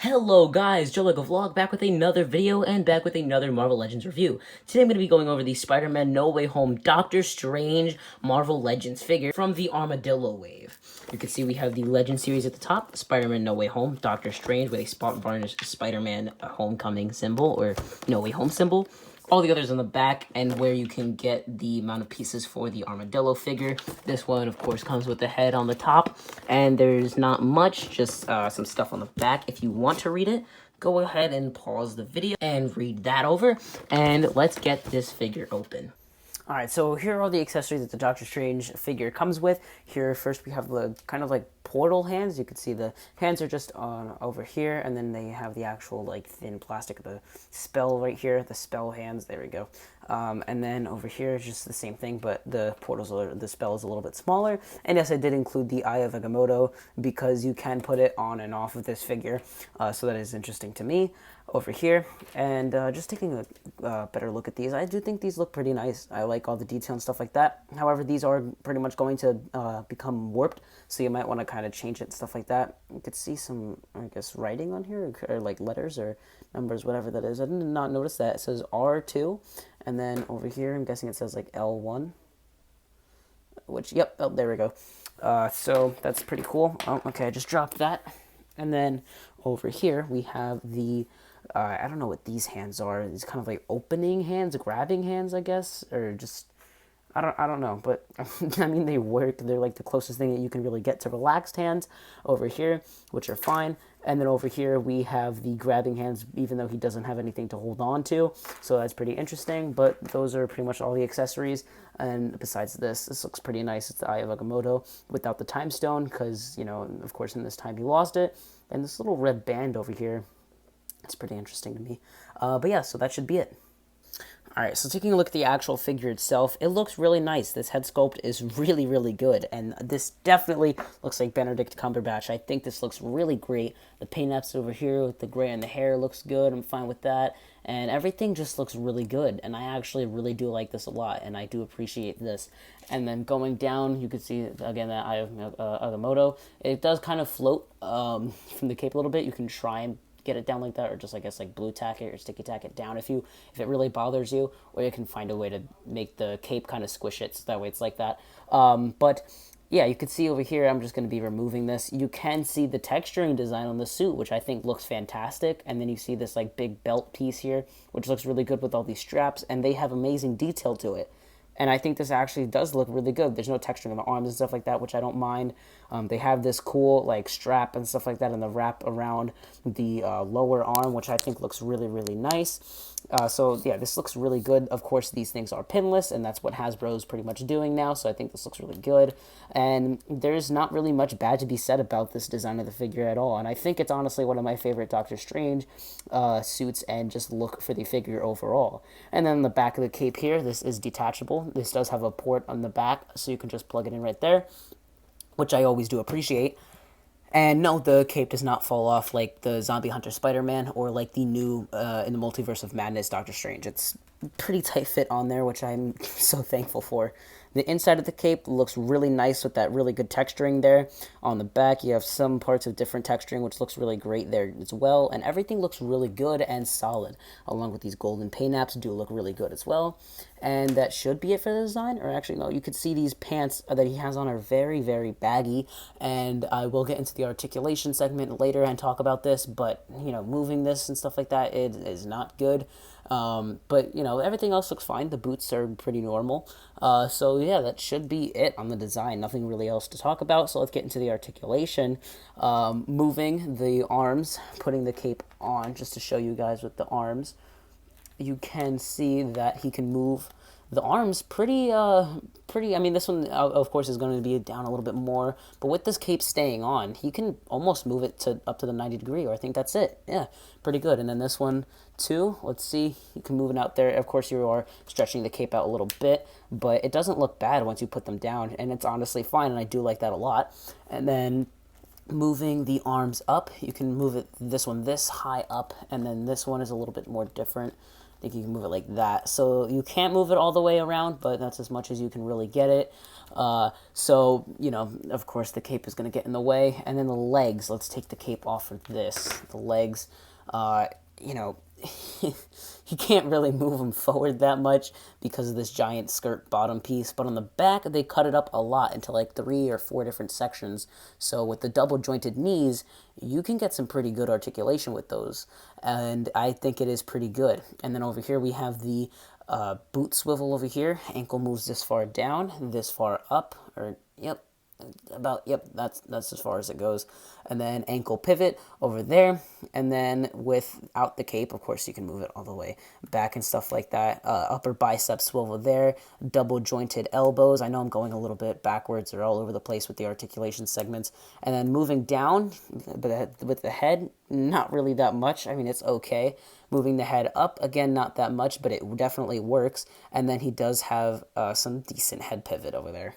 Hello guys, Joe Lego Vlog back with another video and back with another Marvel Legends review. Today I'm going to be going over the Spider-Man No Way Home Doctor Strange Marvel Legends figure from the Armadillo wave. You can see we have the Legend series at the top, Spider-Man No Way Home, Doctor Strange with a spot varnished Spider-Man Homecoming symbol or No Way Home symbol. All the others on the back, and where you can get the amount of pieces for the Armadillo figure. This one, of course, comes with the head on the top, and there's not much, just some stuff on the back. If you want to read it, go ahead and pause the video and read that over, and let's get this figure open. Alright, so here are all the accessories that the Doctor Strange figure comes with. Here, first we have the kind of like portal hands. You can see the hands are just on over here, and then they have the actual like thin plastic of the spell right here, the spell hands, there we go. And then over here is just the same thing, but the the spell is a little bit smaller. And yes, I did include the Eye of Agamotto because you can put it on and off of this figure, so that is interesting to me. Over here, and just taking a better look at these, I do think these look pretty nice. I like all the detail and stuff like that. However, these are pretty much going to become warped, so you might want to kind of change it and stuff like that. You could see some, I guess, writing on here, or like letters or numbers, whatever that is. I did not notice that. It says R2, and then over here, I'm guessing it says like L1, which, yep, oh, there we go. So that's pretty cool. Oh, okay, I just dropped that. And then over here, we have the I don't know what these hands are. These kind of like opening hands, grabbing hands, I guess, or just I don't know. But I mean, they work. They're like the closest thing that you can really get to relaxed hands over here, which are fine. And then over here we have the grabbing hands, even though he doesn't have anything to hold on to. So that's pretty interesting. But those are pretty much all the accessories. And besides this looks pretty nice. It's the Eye of Agamotto without the time stone, because, you know, of course in this time he lost it. And this little red band over here, it's pretty interesting to me. But yeah, so that should be it. Alright, so taking a look at the actual figure itself, it looks really nice. This head sculpt is really, really good. And this definitely looks like Benedict Cumberbatch. I think this looks really great. The paint apps over here with the gray and the hair looks good. I'm fine with that. And everything just looks really good. And I actually really do like this a lot. And I do appreciate this. And then going down, you can see, again, that Eye of Agamotto. It does kind of float from the cape a little bit. You can try and get it down like that, or just, I guess, like blue tack it or sticky tack it down if it really bothers you, or you can find a way to make the cape kind of squish it so that way it's like that. But yeah, you can see over here, I'm just going to be removing this. You can see the texturing design on the suit, which I think looks fantastic. And then you see this like big belt piece here, which looks really good with all these straps, and they have amazing detail to it. And I think this actually does look really good. There's no texturing on the arms and stuff like that, which I don't mind. They have this cool like strap and stuff like that in the wrap around the lower arm, which I think looks really, really nice. So yeah, this looks really good. Of course, these things are pinless, and that's what Hasbro is pretty much doing now, so I think this looks really good. And there's not really much bad to be said about this design of the figure at all, and I think it's honestly one of my favorite Doctor Strange suits and just look for the figure overall. And then the back of the cape here, this is detachable. This does have a port on the back, so you can just plug it in right there, which I always do appreciate. And no, the cape does not fall off like the Zombie Hunter Spider-Man or like the new, in the Multiverse of Madness, Doctor Strange. It's pretty tight fit on there, which I'm so thankful for. The inside of the cape looks really nice with that really good texturing there. On the back, you have some parts of different texturing, which looks really great there as well. And everything looks really good and solid, along with these golden paint apps do look really good as well. And that should be it for the design. Or actually, no, you could see these pants that he has on are very, very baggy. And I will get into the articulation segment later and talk about this. But, you know, moving this and stuff like that, it is not good. But, you know, everything else looks fine. The boots are pretty normal. So, yeah, that should be it on the design. Nothing really else to talk about. So let's get into the articulation. Moving the arms, putting the cape on, just to show you guys with the arms. You can see that he can move the arms pretty, I mean, this one, of course, is going to be down a little bit more, but with this cape staying on, he can almost move it to up to the 90 degree, or I think that's it. Yeah, pretty good. And then this one, too, let's see, you can move it out there. Of course, you are stretching the cape out a little bit, but it doesn't look bad once you put them down, and it's honestly fine, and I do like that a lot. And then moving the arms up, you can move it, this one this high up, and then this one is a little bit more different. think you can move it like that. So you can't move it all the way around, but that's as much as you can really get it. So, you know, of course the cape is going to get in the way. And then the legs, let's take the cape off of this. The legs, you know, you can't really move them forward that much because of this giant skirt bottom piece. But on the back, they cut it up a lot into like 3 or 4 different sections. So with the double jointed knees, you can get some pretty good articulation with those. And I think it is pretty good. And then over here we have the boot swivel over here. Ankle moves this far down, this far up, or yep, that's as far as it goes. And then ankle pivot over there, and then without the cape, of course, you can move it all the way back and stuff like that. Upper bicep swivel there, double jointed elbows. I know I'm going a little bit backwards or all over the place with the articulation segments. And then moving down, but with the head, not really that much. I mean, it's okay. Moving the head up, again, not that much, but it definitely works. And then he does have some decent head pivot over there.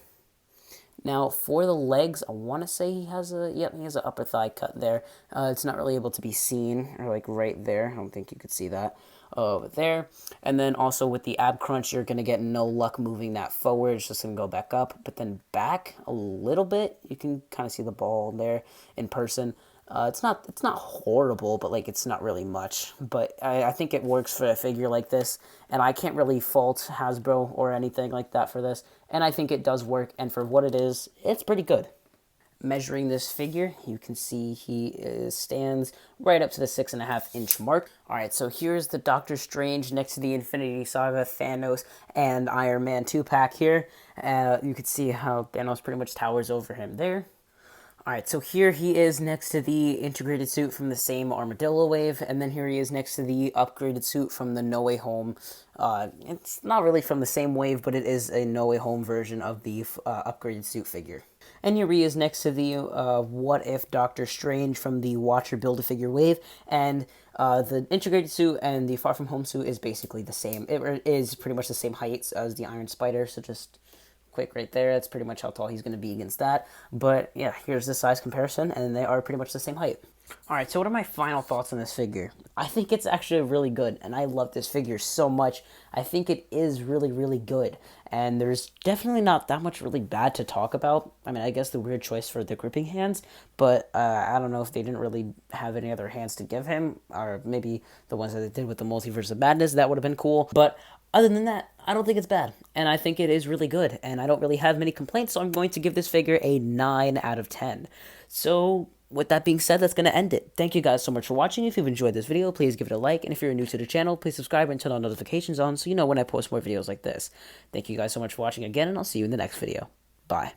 Now, for the legs, I want to say he has he has an upper thigh cut there. It's not really able to be seen, or like right there. I don't think you could see that over there. And then also with the ab crunch, you're going to get no luck moving that forward. It's just going to go back up, but then back a little bit. You can kind of see the ball there in person. It's not horrible, but like it's not really much. But I think it works for a figure like this, and I can't really fault Hasbro or anything like that for this. And I think it does work, and for what it is, it's pretty good. Measuring this figure, you can see he stands right up to the 6.5 inch mark. All right, so here's the Doctor Strange next to the Infinity Saga, Thanos, and Iron Man 2-pack here. You can see how Thanos pretty much towers over him there. Alright, so here he is next to the integrated suit from the same Armadillo wave, and then here he is next to the upgraded suit from the No Way Home. It's not really from the same wave, but it is a No Way Home version of the upgraded suit figure. And here he is next to the What If Doctor Strange from the Watcher Build-A-Figure wave, and the integrated suit and the Far From Home suit is basically the same. It is pretty much the same heights as the Iron Spider, so just quick right there. That's pretty much how tall he's going to be against that. But yeah, here's the size comparison, and they are pretty much the same height. Alright, so what are my final thoughts on this figure? I think it's actually really good, and I love this figure so much. I think it is really, really good, and there's definitely not that much really bad to talk about. I mean, I guess the weird choice for the gripping hands, but I don't know if they didn't really have any other hands to give him, or maybe the ones that they did with the Multiverse of Madness, that would have been cool. But other than that, I don't think it's bad, and I think it is really good, and I don't really have many complaints, so I'm going to give this figure a 9 out of 10. So with that being said, that's going to end it. Thank you guys so much for watching. If you've enjoyed this video, please give it a like, and if you're new to the channel, please subscribe and turn on notifications on so you know when I post more videos like this. Thank you guys so much for watching again, and I'll see you in the next video. Bye.